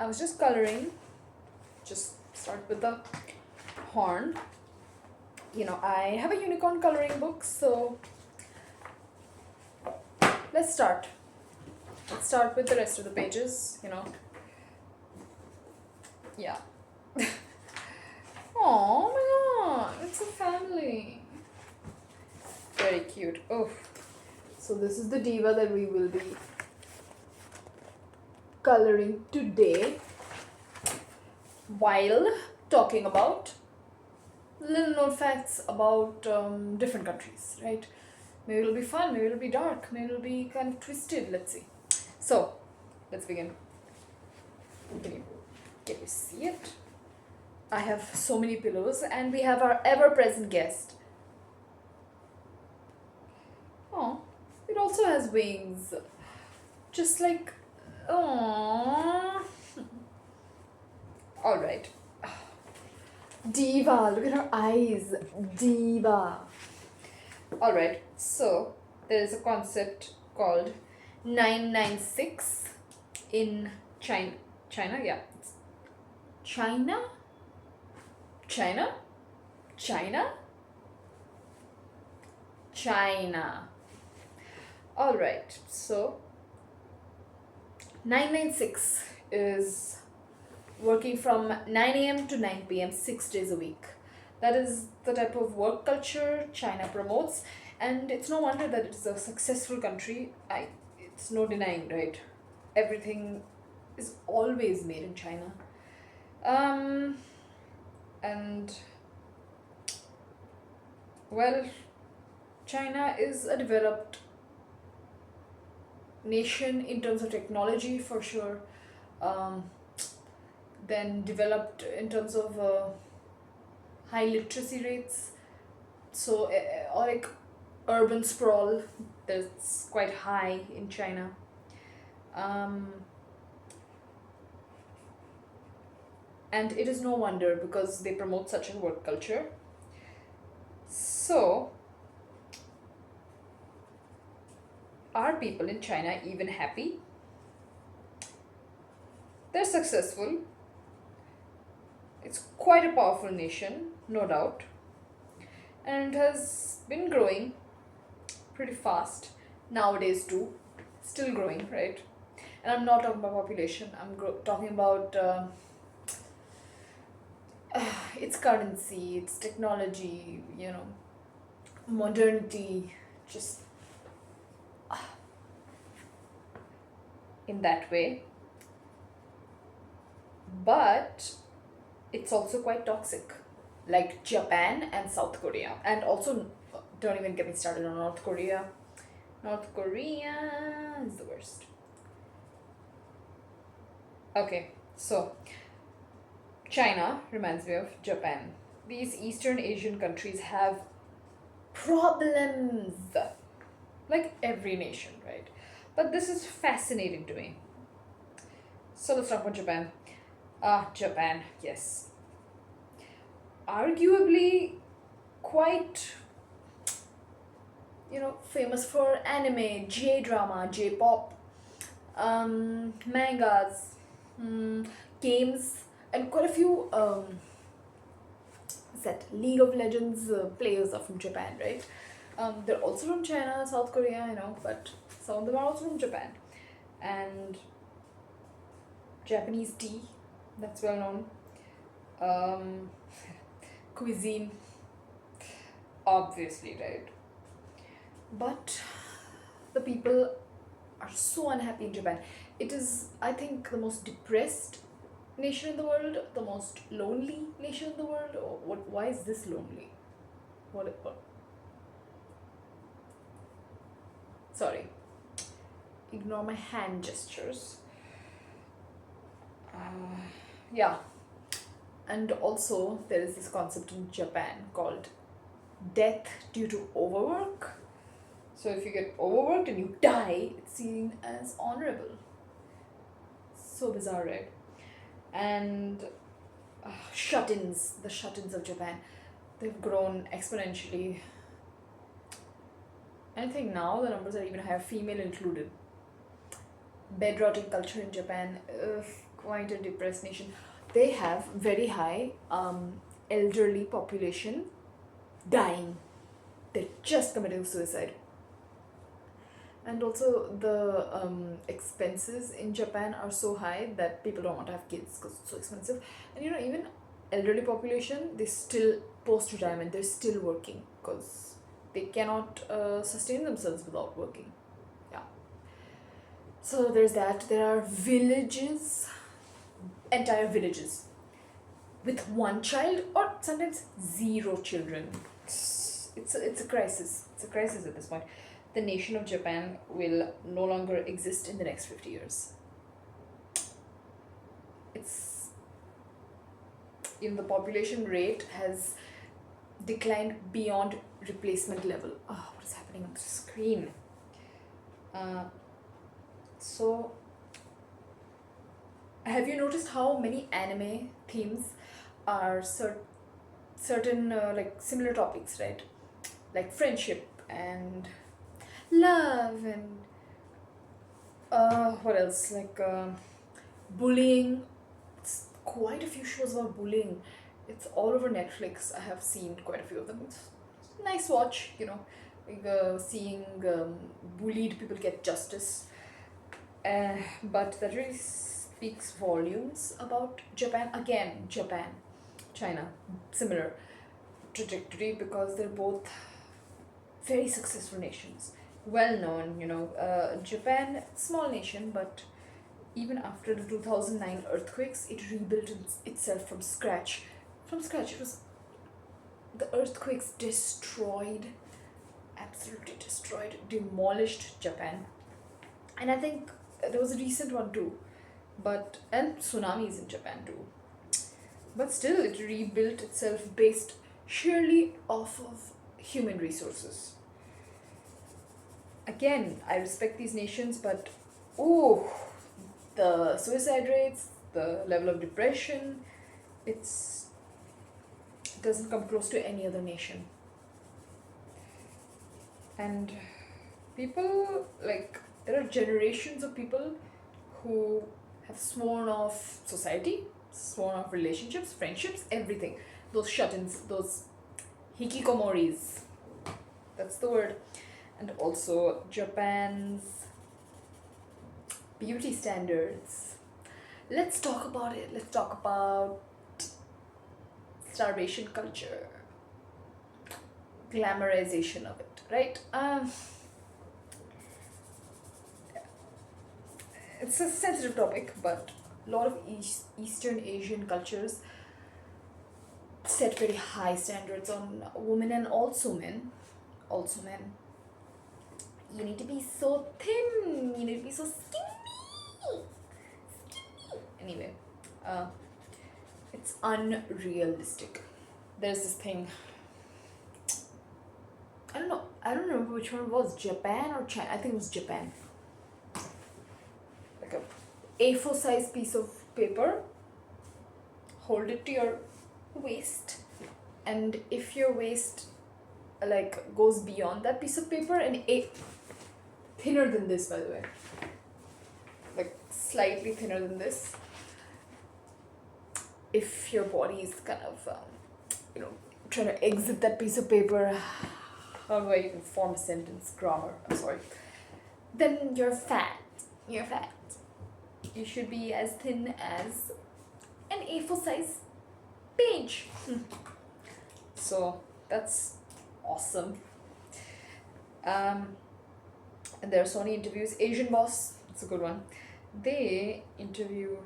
I was just coloring. Just start with the horn. I have a unicorn coloring book, so let's start. Let's start with the rest of the pages. Yeah. Oh my god, it's a family. Very cute. Oh, so this is the diva that we will be coloring today while talking about little note facts about different countries, right? Maybe it'll be fun, maybe it'll be dark, maybe it'll be kind of twisted. Let's see. So, let's begin. Can you see it? I have so many pillows, and we have our ever present guest. Oh, it also has wings. Just like. Oh. Alright. Diva, look at her eyes. Diva. Alright, so there is a concept called 996 in China. China, yeah. China? China? China? China. Alright, so 996 is working from 9 a.m. to 9 p.m. 6 days a week. That is the type of work culture China promotes, and it's no wonder that it's a successful country. It's no denying, right? Everything is always made in China. And well, China is a developed nation in terms of technology for sure. Then developed in terms of high literacy rates. So, or like urban sprawl, that's quite high in China. Um, and it is no wonder because they promote such a work culture. So, are people in China even happy? They're successful. It's quite a powerful nation, no doubt, and it has been growing pretty fast nowadays too. Still growing, right? And I'm not talking about population. I'm talking about its currency, its technology, modernity, just in that way. But it's also quite toxic, like Japan and South Korea. And also, don't even get me started on North Korea. North Korea is the worst. Okay, so China reminds me of Japan. These Eastern Asian countries have problems, like every nation, right? But this is fascinating to me. So let's talk about Japan. Japan, yes. Arguably quite, famous for anime, J drama, J pop, mangas, games, and quite a few League of Legends players are from Japan, right? They're also from China, South Korea, but some of them are also from Japan. And Japanese tea, that's well known. Cuisine, obviously, right? But the people are so unhappy in Japan. It is, I think, the most depressed nation in the world, the most lonely nation in the world. What? Why is this lonely? What? Sorry. Ignore my hand gestures. Yeah. And also, there is this concept in Japan called death due to overwork. So if you get overworked and you die, it's seen as honorable. So bizarre, right? And shut-ins, the shut-ins of Japan, they've grown exponentially. And I think now the numbers are even higher, female included. Bed rotting culture in Japan, ugh, quite a depressed nation. They have very high elderly population dying. They're just committing suicide. And also the expenses in Japan are so high that people don't want to have kids because it's so expensive. And even elderly population, they still post retirement, they're still working because they cannot sustain themselves without working. Yeah. So there's that. There are villages, entire villages with one child or sometimes zero children. It's a crisis. It's a crisis at this point. The nation of Japan will no longer exist in the next 50 years. It's the population rate has declined beyond replacement level. Oh, what is happening on the screen? So, have you noticed how many anime themes are certain like similar topics, right? Like friendship and love and what else? Like bullying. It's quite a few shows about bullying. It's all over Netflix. I have seen quite a few of them. It's nice watch, like seeing bullied people get justice. But that really speaks volumes about Japan. Again, Japan, China, similar trajectory because they're both very successful nations. Well known, Japan, small nation, but even after the 2009 earthquakes, it rebuilt itself from scratch. From scratch, the earthquakes destroyed, absolutely destroyed, demolished Japan. And I think there was a recent one too, and tsunamis in Japan too. But still, it rebuilt itself based sheerly off of human resources. Again, I respect these nations, but the suicide rates, the level of depression, it doesn't come close to any other nation. And people, like, there are generations of people who have sworn off society, sworn off relationships, friendships, everything. Those shut-ins, those hikikomoris, that's the word. And also Japan's beauty standards. Let's talk about it. Let's talk about starvation culture, glamorization of it, right? It's a sensitive topic, but a lot of Eastern Asian cultures set very high standards on women and also men. Also men. You need to be so thin. You need to be so skinny. Anyway, it's unrealistic. There's this thing. I don't know. I don't remember which one it was. Japan or China? I think it was Japan. Like a A4 size piece of paper. Hold it to your waist, and if your waist like goes beyond that piece of paper and thinner than this, by the way, like slightly thinner than this, if your body is kind of trying to exit that piece of paper, how do I even form a sentence? Grammar, I'm sorry. Then you're fat. You're fat. You should be as thin as an A4 size page. So that's awesome. And there are so many interviews. Asian Boss, it's a good one. They interview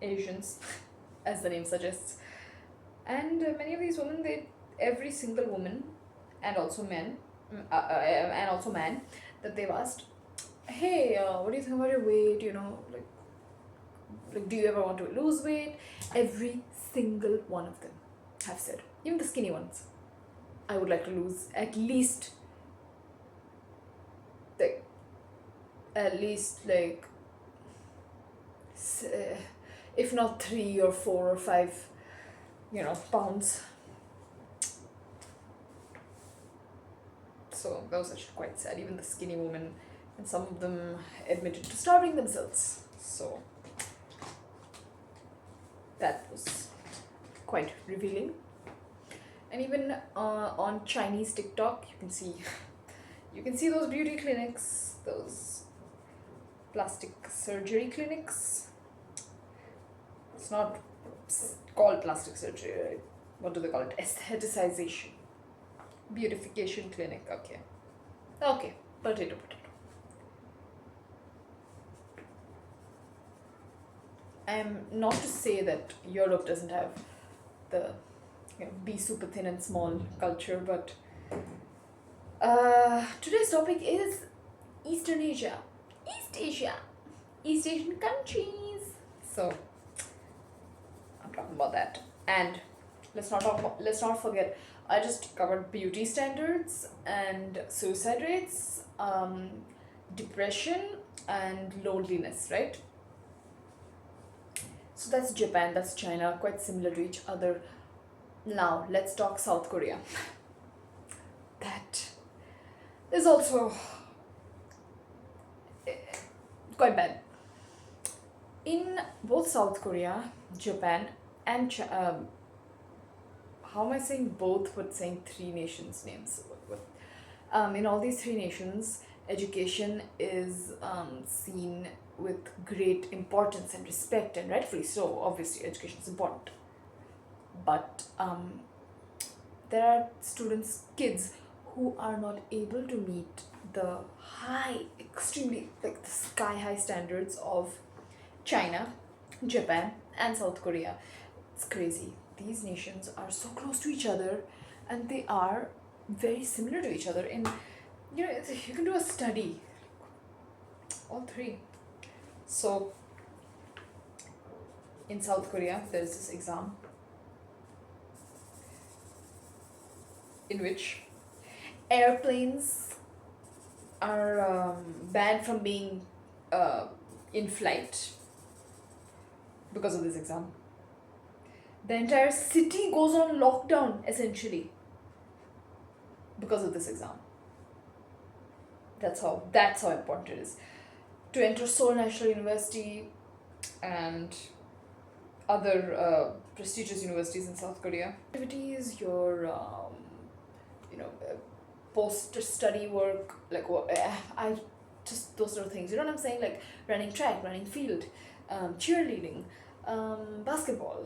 Asians, as the name suggests. And many of these women, every single woman, and also men, and also man, that they've asked, hey, what do you think about your weight? Like, do you ever want to lose weight? Every single one of them have said, even the skinny ones, I would like to lose at least if not 3 or 4 or 5 pounds. So that was actually quite sad. Even the skinny women, and some of them admitted to starving themselves. So that was quite revealing. And even on Chinese TikTok, you can see those beauty clinics, those plastic surgery clinics. It's not called plastic surgery, right? What do they call it? Aestheticization. Beautification clinic. Okay. Okay. Potato, potato. I'm not to say that Europe doesn't have the be super thin and small culture, but today's topic is Eastern Asia. East Asia. East Asian countries. So I'm talking about that. And let's not forget, I just covered beauty standards and suicide rates, depression and loneliness, right? So that's Japan, that's China, quite similar to each other. Now let's talk South Korea. That is also quite bad. In both South Korea, Japan, and how am I saying both but saying three nations' names? In all these three nations, education is seen with great importance and respect, and rightfully so. Obviously, education is important. But there are kids who are not able to meet the extremely like the sky high standards of China, Japan, and South Korea. It's crazy. These nations are so close to each other, and they are very similar to each other. You can do a study, all three. So, in South Korea, there's this exam in which airplanes are banned from being in flight because of this exam. The entire city goes on lockdown essentially because of this exam. That's how important it is. To enter Seoul National University and other prestigious universities in South Korea, activities, your post study work, like what I just those sort of things. You know what I'm saying? Like running track, running field, cheerleading, basketball,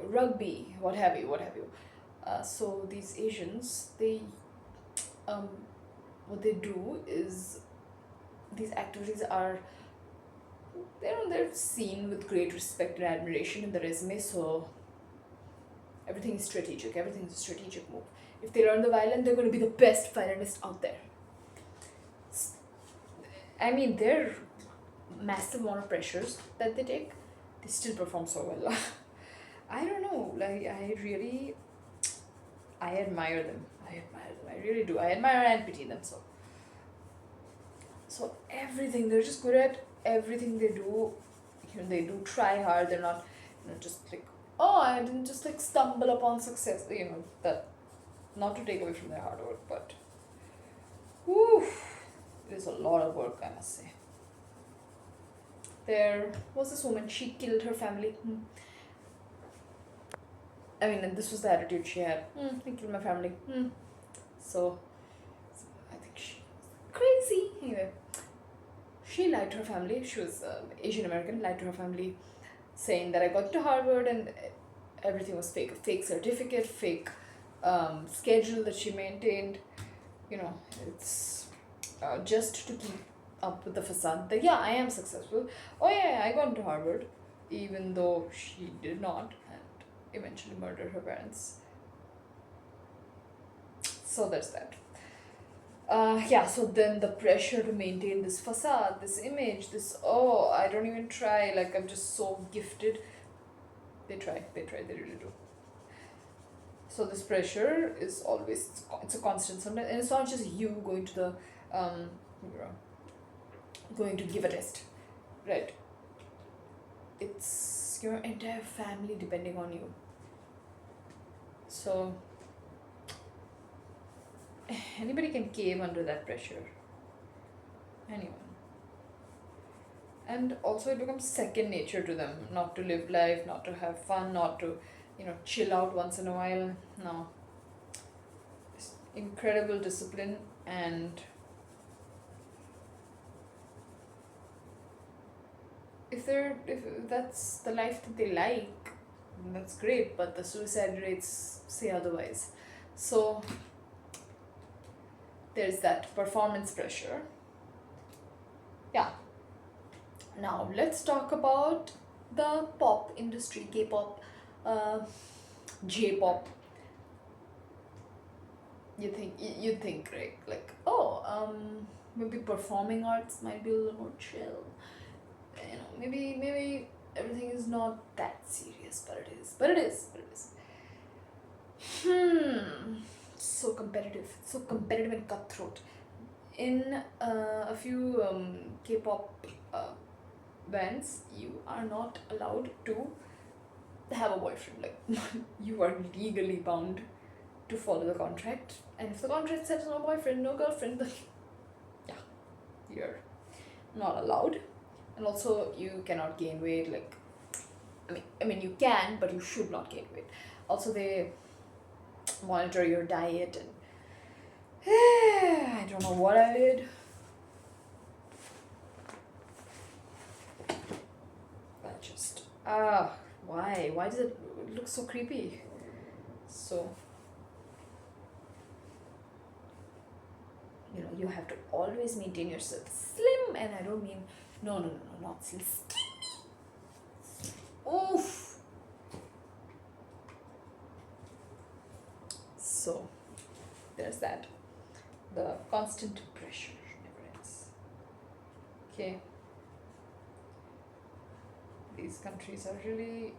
rugby, what have you. So these Asians, what they do is these activities are they're seen with great respect and admiration in the resume. So everything is strategic. Everything is a strategic move. If they learn the violin, they're going to be the best violinist out there. I mean, they're massive amount of pressures that they take, they still perform so well. I don't know, like I admire them. I really do. I admire and pity them. So everything, they're just good at everything they do. They do try hard. They're not just like, oh, I didn't just like stumble upon success. That, not to take away from their hard work, but whew, it is a lot of work, I must say. There was this woman, she killed her family. I mean, and this was the attitude she had. I killed my family. So I think she was crazy. Anyway, she lied to her family. She was Asian American, lied to her family, saying that I got to Harvard and everything was fake. A fake certificate, fake schedule that she maintained. It's just to keep up with the facade that, yeah, I am successful. Oh yeah, I got into Harvard, even though she did not, and eventually murdered her parents. So there's that. So then the pressure to maintain this facade, this image, oh, I don't even try, like I'm just so gifted. They try, they really do. So this pressure is always, it's a constant sometimes, and it's not just you going to the, going to give a test, right? It's your entire family depending on you. So anybody can cave under that pressure. Anyone. And also it becomes second nature to them not to live life, not to have fun, not to, chill out once in a while. No, it's incredible discipline. And if that's the life that they like, that's great, but the suicide rates say otherwise. So there's that performance pressure. Yeah. Now let's talk about the pop industry, K-pop, uh, J-pop. You think, right? Like, oh, maybe performing arts might be a little more chill. Maybe everything is not that serious, but it is. But it is. But it is. So competitive and cutthroat. In a few K-pop bands, you are not allowed to have a boyfriend. Like, you are legally bound to follow the contract. And if the contract says no boyfriend, no girlfriend, then yeah, you're not allowed. And also, you cannot gain weight. Like, I mean, you can, but you should not gain weight. Also, they monitor your diet, and I don't know what I did. But just why? Why does it look so creepy? So you have to always maintain yourself slim, and I don't mean no, not slim. Oof. So there's that. The constant pressure never ends. Okay. These countries are really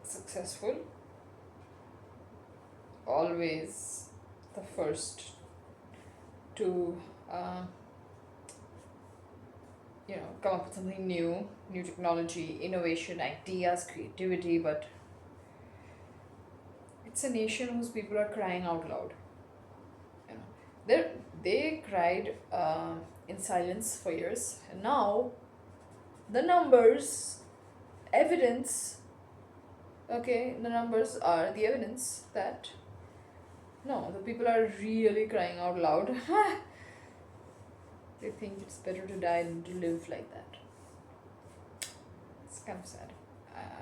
successful. Always the first to come up with something new technology, innovation, ideas, creativity. But it's a nation whose people are crying out loud. You know, they cried in silence for years, and now the numbers, evidence. Okay, the numbers are the evidence that no, the people are really crying out loud. They think it's better to die than to live like that. It's kind of sad.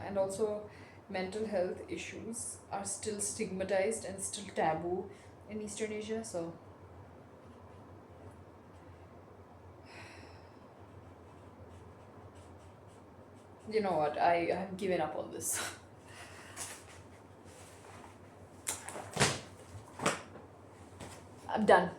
And also, mental health issues are still stigmatized and still taboo in Eastern Asia. So, you know what? I have given up on this. I'm done.